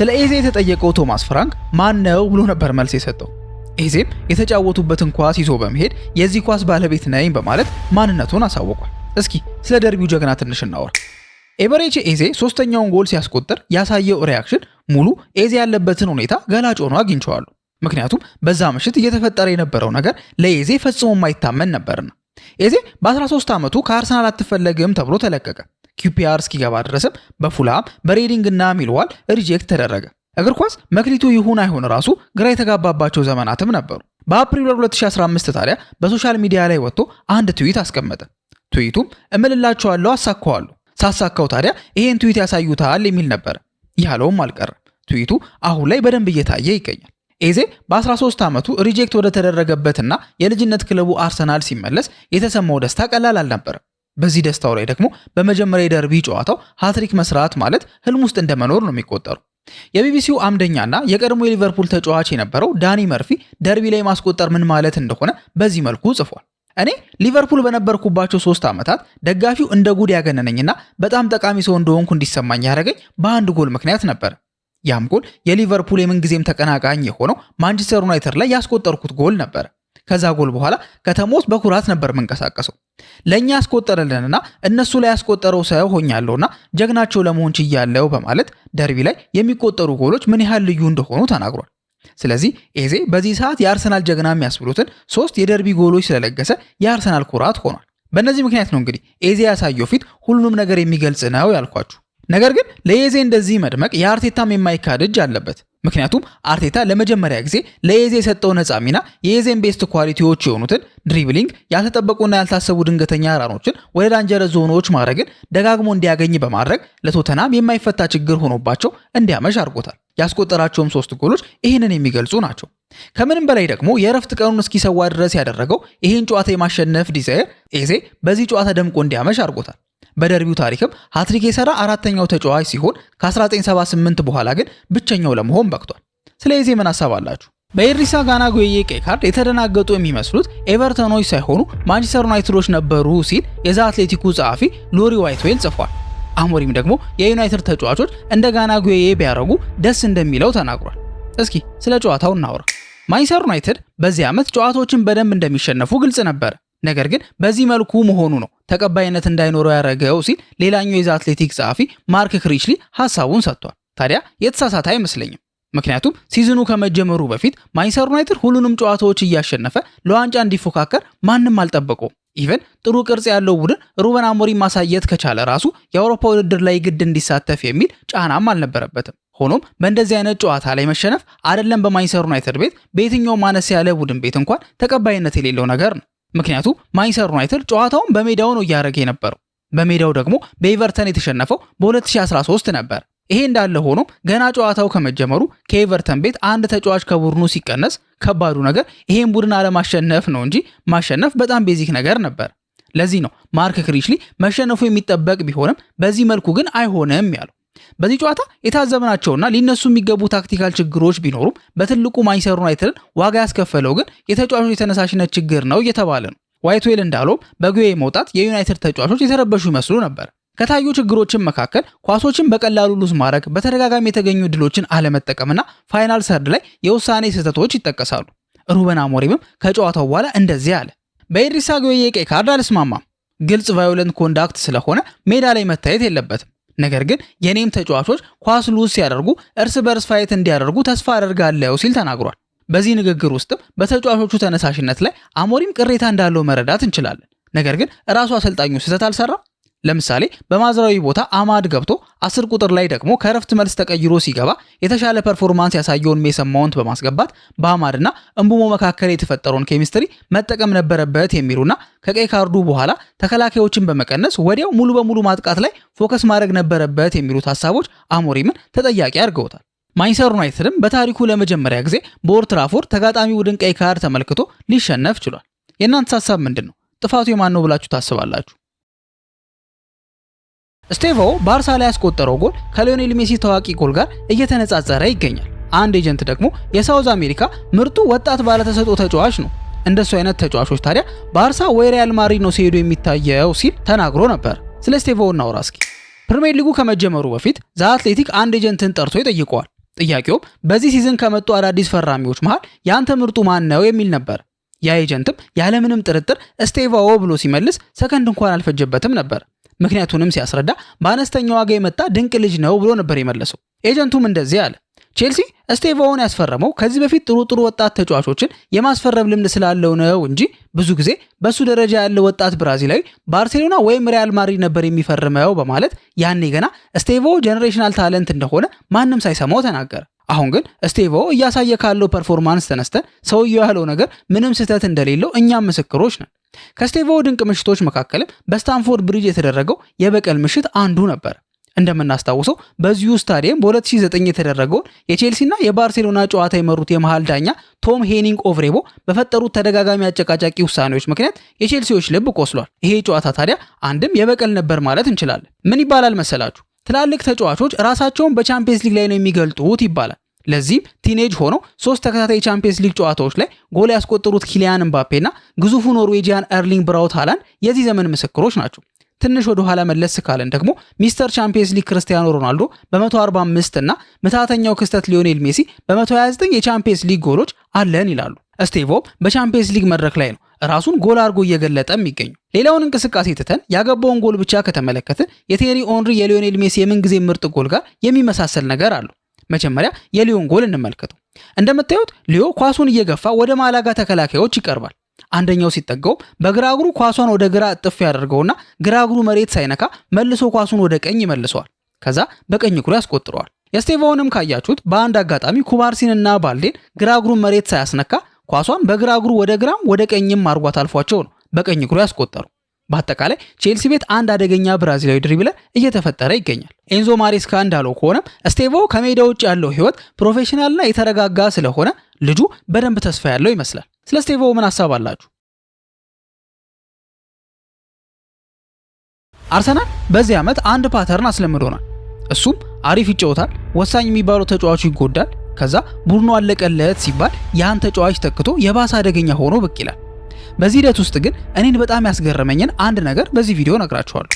ስለ ኤዜ የተጠየቀው ቶማስ ፍራንክ ማን ነው ብሎ ነበር መልስ የሰጠው። ኤዜም የተጫወቱበትን ኳስ ይዞ በመሄድ የዚህ ኳስ ባለቤት ነኝ በማለት ማንነቱን አሳውቋል። እስኪ ስለ ደርቢው ጀግና ትንሽ እናወራ። ኤበሬቺ ኤዜ ሶስተኛውን ጎል ሲያስቆጥር ያሳየው ሪያክሽን ሙሉ ኤዜ ያለበትን ሁኔታ ገላጭ ሆኖ አግኝቼዋለሁ። ምክንያቱም በዛ ምሽት እየተፈጠረ የነበረው ነገር ለኤዜ ፈጽሞ የማይታመን ነበርና። ኤዜ በ13 ዓመቱ ከአርሰናል አትፈለግም ተብሎ ተለቀቀ። ኪውፒአር እስኪገባ ድረስም በፉላም በሬዲንግ እና ሚልዋል ሪጀክት ተደረገ። እግር ኳስ መክሊቱ ይሁን አይሆን ራሱ ግራ የተጋባባቸው ዘመናትም ነበሩ። በአፕሪል 2015 ታዲያ በሶሻል ሚዲያ ላይ ወጥቶ አንድ ትዊት አስቀመጠ። ትዊቱም እምልላቸዋለሁ አሳካዋለሁ፣ ሳሳካው ታዲያ ይሄን ትዊት ያሳዩታል የሚል ነበር። ያለውም አልቀረም። ትዊቱ አሁን ላይ በደንብ እየታየ ይገኛል። ኤዜ በ13 ዓመቱ ሪጀክት ወደ ተደረገበትና የልጅነት ክለቡ አርሰናል ሲመለስ የተሰማው ደስታ ቀላል አልነበረም። በዚህ ደስታው ላይ ደግሞ በመጀመሪያ የደርቢ ጨዋታው ሃትሪክ መስራት ማለት ህልም ውስጥ እንደመኖር ነው የሚቆጠሩ። የቢቢሲው አምደኛና የቀድሞ የሊቨርፑል ተጫዋች የነበረው ዳኒ መርፊ ደርቢ ላይ ማስቆጠር ምን ማለት እንደሆነ በዚህ መልኩ ጽፏል። እኔ ሊቨርፑል በነበርኩባቸው 3 ዓመታት ደጋፊው እንደ ጉድ ያገነነኝና በጣም ጠቃሚ ሰው እንደሆንኩ እንዲሰማኝ ያደረገኝ በአንድ ጎል ምክንያት ነበር። ያም ጎል የሊቨርፑል የምንጊዜም ተቀናቃኝ የሆነው ማንቸስተር ዩናይትድ ላይ ያስቆጠርኩት ጎል ነበር። ከዛ ጎል በኋላ ከተማ ውስጥ በኩራት ነበር መንቀሳቀሰው። ለኛ ያስቆጠረልንና እነሱ ላይ ያስቆጠረው ሰው ሆኛለሁና ጀግናቸው ለመሆን ችያለሁ በማለት ደርቢ ላይ የሚቆጠሩ ጎሎች ምን ያህል ልዩ እንደሆኑ ተናግሯል። ስለዚህ ኤዜ በዚህ ሰዓት የአርሰናል ጀግና የሚያስብሉትን 3 የደርቢ ጎሎች ስለለገሰ የአርሰናል ኩራት ሆኗል። በእነዚህ ምክንያት ነው እንግዲህ ኤዜ ያሳየው ፊት ሁሉንም ነገር የሚገልጽ ነው ያልኳችሁ። ነገር ግን ለኤዜ እንደዚህ መድመቅ የአርቴታም የማይካድ እጅ አለበት። ምክንያቱም አርቴታ ለመጀመሪያ ጊዜ ለኤዜ የሰጠው ነፃ ሚና የኤዜን ቤስት ኳሊቲዎች የሆኑትን ድሪብሊንግ፣ ያልተጠበቁና ያልታሰቡ ድንገተኛ ራኖችን ወደ ዳንጀረስ ዞኖች ማድረግን ደጋግሞ እንዲያገኝ በማድረግ ለቶተናም የማይፈታ ችግር ሆኖባቸው እንዲያመሽ አድርጎታል። ያስቆጠራቸውም 3 ጎሎች ይህንን የሚገልጹ ናቸው። ከምንም በላይ ደግሞ የእረፍት ቀኑን እስኪሰዋ ድረስ ያደረገው ይህን ጨዋታ የማሸነፍ ዲዛይር ኤዜ በዚህ ጨዋታ ደምቆ እንዲያመሽ አድርጎታል። በደርቢው ታሪክም ሃትሪክ የሰራ 4ኛው ተጫዋች ሲሆን ከ1978 በኋላ ግን ብቸኛው ለመሆን በቅቷል። ስለ ኤዜ ምን ሐሳብ አላችሁ? በኤድሪሳ ጋና ጉዬ ቀይ ካርድ የተደናገጡ የሚመስሉት ኤቨርተኖች ሳይሆኑ ማንቸስተር ዩናይትዶች ነበሩ ሲል የዛ አትሌቲኩ ጸሐፊ ሎሪ ዋይትዌል ጽፏል። አሞሪም ደግሞ የዩናይትድ ተጫዋቾች እንደ ጋና ጉዬ ቢያረጉ ደስ እንደሚለው ተናግሯል። እስኪ ስለ ጨዋታው እናውራ። ማንቸስተር ዩናይትድ በዚህ ዓመት ጨዋታዎችን በደንብ እንደሚሸነፉ ግልጽ ነበር። ነገር ግን በዚህ መልኩ መሆኑ ነው ተቀባይነት እንዳይኖረው ያደረገው ሲል ሌላኛው የዛ አትሌቲክ ጸሐፊ ማርክ ክሪችሊ ሐሳቡን ሰጥቷል። ታዲያ የተሳሳተ አይመስለኝም። ምክንያቱም ሲዝኑ ከመጀመሩ በፊት ማንቸስተር ዩናይትድ ሁሉንም ጨዋታዎች እያሸነፈ ለዋንጫ እንዲፎካከር ማንም አልጠበቀውም። ኢቨን ጥሩ ቅርጽ ያለው ቡድን ሩበን አሞሪም ማሳየት ከቻለ ራሱ የአውሮፓ ውድድር ላይ ግድ እንዲሳተፍ የሚል ጫናም አልነበረበትም። ሆኖም በእንደዚህ አይነት ጨዋታ ላይ መሸነፍ አይደለም በማንቸስተር ዩናይትድ ቤት በየትኛው ማነስ ያለ ቡድን ቤት እንኳን ተቀባይነት የሌለው ነገር ነው። ምክንያቱም ማንቸስተር ዩናይትድ ጨዋታውን በሜዳው ነው እያደረገ የነበረው። በሜዳው ደግሞ በኤቨርተን የተሸነፈው በ2013 ነበር። ይሄ እንዳለ ሆኖ ገና ጨዋታው ከመጀመሩ ከኤቨርተን ቤት አንድ ተጫዋች ከቡድኑ ሲቀነስ ከባዱ ነገር ይሄን ቡድን አለማሸነፍ ነው እንጂ ማሸነፍ በጣም ቤዚክ ነገር ነበር። ለዚህ ነው ማርክ ክሪችሊ መሸነፉ የሚጠበቅ ቢሆንም በዚህ መልኩ ግን አይሆንም ያለው። በዚህ ጨዋታ የታዘብናቸውና ሊነሱ የሚገቡ ታክቲካል ችግሮች ቢኖሩም በትልቁ ማንቸስተር ዩናይትድን ዋጋ ያስከፈለው ግን የተጫዋቾች የተነሳሽነት ችግር ነው እየተባለ ነው። ዋይትዌል እንዳለው በጉዬ መውጣት የዩናይትድ ተጫዋቾች የተረበሹ ይመስሉ ነበር። ከታዩ ችግሮችን መካከል ኳሶችን በቀላሉ ሉዝ ማድረግ፣ በተደጋጋሚ የተገኙ ድሎችን አለመጠቀምና ፋይናል ሰርድ ላይ የውሳኔ ስህተቶች ይጠቀሳሉ። ሩበን አሞሪምም ከጨዋታው በኋላ እንደዚህ አለ። በኤድሪሳ ጉዬ ቀይ ካርድ አልስማማም። ግልጽ ቫዮለንት ኮንዳክት ስለሆነ ሜዳ ላይ መታየት የለበትም። ነገር ግን የኔም ተጫዋቾች ኳስ ሉዝ ሲያደርጉ እርስ በርስ ፋይት እንዲያደርጉ ተስፋ አደርጋለሁ ሲል ተናግሯል። በዚህ ንግግር ውስጥም በተጫዋቾቹ ተነሳሽነት ላይ አሞሪም ቅሬታ እንዳለው መረዳት እንችላለን። ነገር ግን ራሱ አሰልጣኙ ስህተት አልሰራም። ለምሳሌ በማዝራዊ ቦታ አማድ ገብቶ 10 ቁጥር ላይ ደግሞ ከረፍት መልስ ተቀይሮ ሲገባ የተሻለ ፐርፎርማንስ ያሳየውን ሜሰን ማውንት በማስገባት በአማድና እንቡሞ መካከል የተፈጠረውን ኬሚስትሪ መጠቀም ነበረበት የሚሉና ከቀይ ካርዱ በኋላ ተከላካዮችን በመቀነስ ወዲያው ሙሉ በሙሉ ማጥቃት ላይ ፎከስ ማድረግ ነበረበት የሚሉት ሐሳቦች አሞሪምን ተጠያቂ አድርገውታል። ማንቸስተር ዩናይትድም በታሪኩ ለመጀመሪያ ጊዜ በኦልድ ትራፎርድ ተጋጣሚ ቡድን ቀይ ካርድ ተመልክቶ ሊሸነፍ ችሏል። የእናንተ ሐሳብ ምንድነው? ጥፋቱ የማን ነው ብላችሁ ታስባላችሁ? ስቴቮ ባርሳ ላይ ያስቆጠረው ጎል ከሊዮኔል ሜሲ ታዋቂ ጎል ጋር እየተነጻጸረ ይገኛል። አንድ ኤጀንት ደግሞ የሳውዝ አሜሪካ ምርጡ ወጣት ባለተሰጥኦ ተጫዋች ነው፣ እንደሱ አይነት ተጫዋቾች ታዲያ ባርሳ ወይ ሪያል ማድሪድ ነው ሲሄዱ የሚታየው ሲል ተናግሮ ነበር። ስለ ስቴቮ እናውራ እስኪ። ፕሪሚየር ሊጉ ከመጀመሩ በፊት ዘ አትሌቲክ አንድ ኤጀንትን ጠርቶ ይጠይቀዋል። ጥያቄውም በዚህ ሲዝን ከመጡ አዳዲስ ፈራሚዎች መሃል ያንተ ምርጡ ማን ነው የሚል ነበር። ያ ኤጀንትም ያለምንም ጥርጥር ስቴቫኦ ብሎ ሲመልስ ሰከንድ እንኳን አልፈጀበትም ነበር። ምክንያቱንም ሲያስረዳ በአነስተኛ ዋጋ የመጣ ድንቅ ልጅ ነው ብሎ ነበር የመለሰው። ኤጀንቱም እንደዚህ አለ። ቼልሲ ስቴቫኦን ያስፈረመው ከዚህ በፊት ጥሩ ወጣት ተጫዋቾችን የማስፈረም ልምድ ስላለው ነው እንጂ ብዙ ጊዜ በሱ ደረጃ ያለው ወጣት ብራዚላዊ ባርሴሎና ወይም ሪያል ማድሪድ ነበር የሚፈርመው በማለት ያኔ ገና ስቴቫኦ ጀነሬሽናል ታለንት እንደሆነ ማንም ሳይሰማው ተናገረ። አሁን ግን ስቴቫኦ እያሳየ ካለው ፐርፎርማንስ ተነስተን ሰውየው ያለው ነገር ምንም ስህተት እንደሌለው እኛም ምስክሮች ነን። ከስቴቫኦ ድንቅ ምሽቶች መካከልም በስታንፎርድ ብሪጅ የተደረገው የበቀል ምሽት አንዱ ነበር። እንደምናስታውሰው በዚሁ ስታዲየም በ2009 የተደረገውን የቼልሲና የባርሴሎና ጨዋታ የመሩት የመሃል ዳኛ ቶም ሄኒንግ ኦቭሬቦ በፈጠሩት ተደጋጋሚ አጨቃጫቂ ውሳኔዎች ምክንያት የቼልሲዎች ልብ ቆስሏል። ይሄ ጨዋታ ታዲያ አንድም የበቀል ነበር ማለት እንችላለን። ምን ይባላል መሰላችሁ? ትላልቅ ተጫዋቾች ራሳቸውን በቻምፒየንስ ሊግ ላይ ነው የሚገልጡት ይባላል። ለዚህም ቲኔጅ ሆነው 3 ተከታታይ ቻምፒየንስ ሊግ ጨዋታዎች ላይ ጎል ያስቆጠሩት ኪሊያን ምባፔና ግዙፉ ኖርዌጂያን ኤርሊንግ ብራውት ሃላንድ የዚህ ዘመን ምስክሮች ናቸው። ትንሽ ወደ ኋላ መለስ ካለን ደግሞ ሚስተር ቻምፒየንስ ሊግ ክርስቲያኖ ሮናልዶ በ145 እና ምታተኛው ክስተት ሊዮኔል ሜሲ በ129 የቻምፒየንስ ሊግ ጎሎች አለን ይላሉ። ስቴቫኦ በቻምፒየንስ ሊግ መድረክ ላይ ነው ራሱን ጎል አድርጎ እየገለጠ የሚገኙ። ሌላውን እንቅስቃሴ ትተን ያገባውን ጎል ብቻ ከተመለከትን የቴሪ ኦንሪ የሊዮኔል ሜሲ የምንጊዜ ምርጥ ጎል ጋር የሚመሳሰል ነገር አለው። መጀመሪያ የሊዮን ጎል እንመልከተው። እንደምታዩት ሊዮ ኳሱን እየገፋ ወደ ማላጋ ተከላካዮች ይቀርባል። አንደኛው ሲጠጋው በግራ እግሩ ኳሷን ወደ ግራ እጥፍ ያደርገውና ግራ እግሩ መሬት ሳይነካ መልሶ ኳሱን ወደ ቀኝ ይመልሰዋል። ከዛ በቀኝ እግሩ ያስቆጥረዋል። የስቴቫኦንም ካያችሁት በአንድ አጋጣሚ ኩባርሲንና ባልዴን ግራ እግሩን መሬት ሳያስነካ ኳሷን በግራ እግሩ ወደ ግራም ወደ ቀኝም አርጓት አልፏቸው ነው በቀኝ እግሩ ያስቆጠሩ። በአጠቃላይ ቼልሲ ቤት አንድ አደገኛ ብራዚላዊ ድሪብለር እየተፈጠረ ይገኛል። ኤንዞ ማሬስካ እንዳለው ከሆነም ስቴቫኦ ከሜዳ ውጭ ያለው ህይወት ፕሮፌሽናልና የተረጋጋ ስለሆነ ልጁ በደንብ ተስፋ ያለው ይመስላል። ስለ ስቴቫኦ ምን ሐሳብ አላችሁ? አርሰናል በዚህ ዓመት አንድ ፓተርን አስለምዶናል። እሱም አሪፍ ይጫወታል፣ ወሳኝ የሚባለው ተጫዋቹ ይጎዳል፣ ከዛ ቡድኑ አለቀለት ሲባል ያን ተጫዋች ተክቶ የባሰ አደገኛ ሆኖ ብቅ ይላል። በዚህ ሂደት ውስጥ ግን እኔን በጣም ያስገረመኝን አንድ ነገር በዚህ ቪዲዮ ነግራችኋለሁ።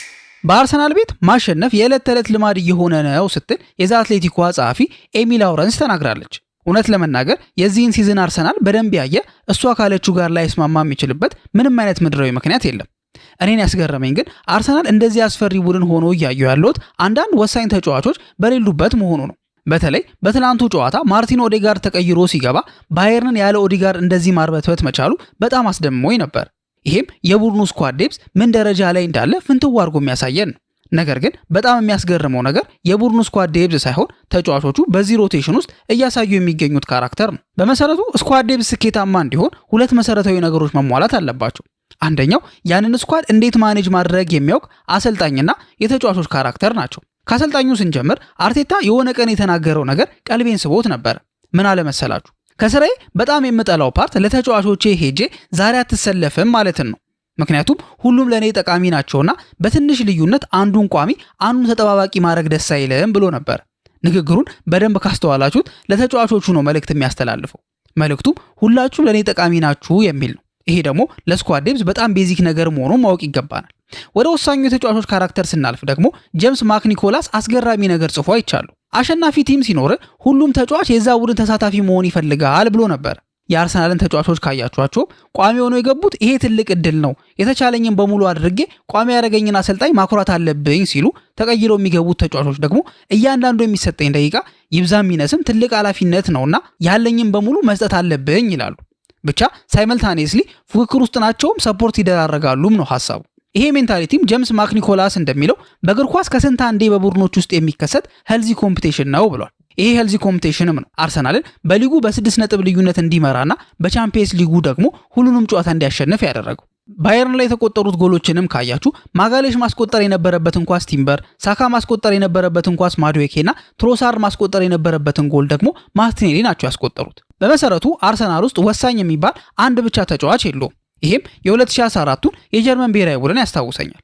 በአርሰናል ቤት ማሸነፍ የዕለት ተዕለት ልማድ እየሆነ ነው ስትል የዛ አትሌቲኮ ጸሐፊ ኤሚ ላውረንስ ተናግራለች። እውነት ለመናገር የዚህን ሲዝን አርሰናል በደንብ ያየ እሷ ካለችው ጋር ላይ ስማማ የሚችልበት ምንም አይነት ምድራዊ ምክንያት የለም። እኔን ያስገረመኝ ግን አርሰናል እንደዚህ አስፈሪ ቡድን ሆኖ እያየሁ ያለሁት አንዳንድ ወሳኝ ተጫዋቾች በሌሉበት መሆኑ ነው። በተለይ በትላንቱ ጨዋታ ማርቲን ኦዴጋርድ ተቀይሮ ሲገባ ባየርንን ያለ ኦዴጋርድ እንደዚህ ማርበትበት መቻሉ በጣም አስደምሞኝ ነበር። ይሄም የቡድኑ ስኳድ ዴፕስ ምን ደረጃ ላይ እንዳለ ፍንትው አድርጎ የሚያሳየን ነው። ነገር ግን በጣም የሚያስገርመው ነገር የቡድኑ ስኳድ ዴፕስ ሳይሆን ተጫዋቾቹ በዚህ ሮቴሽን ውስጥ እያሳዩ የሚገኙት ካራክተር ነው። በመሰረቱ ስኳድ ዴፕስ ስኬታማ እንዲሆን ሁለት መሰረታዊ ነገሮች መሟላት አለባቸው። አንደኛው ያንን ስኳድ እንዴት ማኔጅ ማድረግ የሚያውቅ አሰልጣኝና የተጫዋቾች ካራክተር ናቸው። ከአሰልጣኙ ስንጀምር አርቴታ የሆነ ቀን የተናገረው ነገር ቀልቤን ስቦት ነበር። ምን አለ መሰላችሁ? ከስራዬ በጣም የምጠላው ፓርት ለተጫዋቾቼ ሄጄ ዛሬ አትሰለፍም ማለትን ነው። ምክንያቱም ሁሉም ለኔ ጠቃሚ ናቸውና በትንሽ ልዩነት አንዱን ቋሚ አንዱን ተጠባባቂ ማድረግ ደስ አይልም ብሎ ነበር። ንግግሩን በደንብ ካስተዋላችሁት ለተጫዋቾቹ ነው መልእክት የሚያስተላልፈው። መልእክቱም ሁላችሁም ለኔ ጠቃሚ ናችሁ የሚል ነው። ይሄ ደግሞ ለስኳድ ዴፕስ በጣም ቤዚክ ነገር መሆኑን ማወቅ ይገባናል። ወደ ወሳኙ የተጫዋቾች ካራክተር ስናልፍ ደግሞ ጄምስ ማክኒኮላስ አስገራሚ ነገር ጽፎ አይቻሉ። አሸናፊ ቲም ሲኖር ሁሉም ተጫዋች የዛ ቡድን ተሳታፊ መሆን ይፈልጋል ብሎ ነበር። የአርሰናልን ተጫዋቾች ካያችኋቸው ቋሚ ሆነው የገቡት ይሄ ትልቅ እድል ነው፣ የተቻለኝን በሙሉ አድርጌ ቋሚ ያደረገኝን አሰልጣኝ ማኩራት አለብኝ ሲሉ፣ ተቀይረው የሚገቡት ተጫዋቾች ደግሞ እያንዳንዱ የሚሰጠኝ ደቂቃ ይብዛም ይነስም ትልቅ ኃላፊነት ነውና ያለኝን በሙሉ መስጠት አለብኝ ይላሉ። ብቻ ሳይመልታኔስሊ ፉክክር ውስጥ ናቸውም ሰፖርት ይደራረጋሉም ነው ሐሳቡ። ይሄ ሜንታሊቲም ጄምስ ማክኒኮላስ እንደሚለው በእግር ኳስ ከስንት አንዴ በቡድኖች ውስጥ የሚከሰት ሄልዚ ኮምፒቲሽን ነው ብሏል። ይሄ ሄልዚ ኮምፒቲሽንም ነው አርሰናልን በሊጉ በ6 ነጥብ ልዩነት እንዲመራና በቻምፒየንስ ሊጉ ደግሞ ሁሉንም ጨዋታ እንዲያሸንፍ ያደረገው። ባየርን ላይ የተቆጠሩት ጎሎችንም ካያችሁ ማጋሌሽ ማስቆጠር የነበረበትን ኳስ ቲምበር፣ ሳካ ማስቆጠር የነበረበትን ኳስ ማዱዌኬና ትሮሳርድ ማስቆጠር የነበረበትን ጎል ደግሞ ማርቲኔሊ ናቸው ያስቆጠሩት። በመሰረቱ አርሰናል ውስጥ ወሳኝ የሚባል አንድ ብቻ ተጫዋች የለውም። ይሄም የ2014ቱን የጀርመን ብሔራዊ ቡድን ያስታውሰኛል።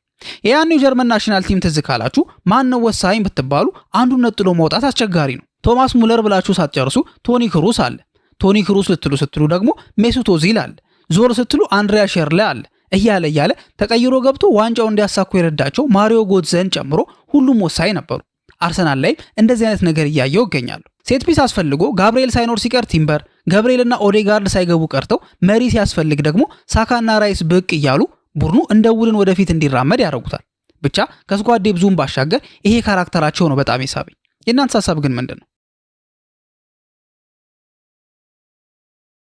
የያኔው ጀርመን ናሽናል ቲም ትዝ ካላችሁ ማን ነው ወሳኝ ብትባሉ አንዱን ነጥሎ ማውጣት አስቸጋሪ ነው። ቶማስ ሙለር ብላችሁ ሳትጨርሱ ቶኒ ክሩስ አለ። ቶኒ ክሩስ ስትሉ ደግሞ ሜሱት ኦዚል አለ። ዞር ስትሉ አንድሪያ ሼርለ አለ። እያለ ተቀይሮ ገብቶ ዋንጫው እንዲያሳኩ የረዳቸው ማሪዮ ጎትዘን ጨምሮ ሁሉም ወሳኝ ነበሩ። አርሰናል ላይም እንደዚህ አይነት ነገር እያየው ይገኛሉ። ሴት ፒስ አስፈልጎ ጋብሪኤል ሳይኖር ሲቀር ቲምበር፣ ገብርኤልና ኦዴጋርድ ሳይገቡ ቀርተው መሪ ሲያስፈልግ ደግሞ ሳካና ራይስ ብቅ እያሉ ቡድኑ እንደ ቡድን ወደፊት እንዲራመድ ያደርጉታል። ብቻ ከስኳድ ዴፕዙም ባሻገር ይሄ ካራክተራቸው ነው በጣም የሳበኝ። የእናንተ ሀሳብ ግን ምንድን ነው?